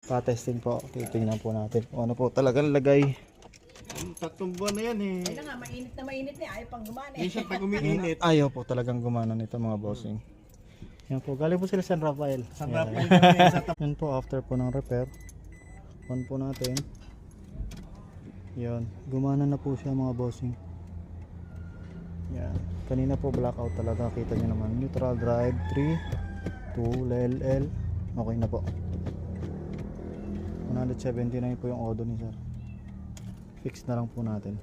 Pa-testing po. Titingnan po natin kung ano po talagang lagay. 3 buwan na yan eh. Kaya nga, mainit na ayaw pang gumana Hindi eh. siya pag umiinit. Ayaw po talagang gumana nito mga bossing. Yan po, galing po sila San Rafael. San Yan. Rafael kami sa Yan po, after po ng repair. On po natin. Yan, gumana na po siya mga bossing. Yan, kanina po blackout talaga. Kita nyo naman, neutral drive 3 2 LL. Okay na po. 179 po yung odo ni sir. Fix na lang po natin.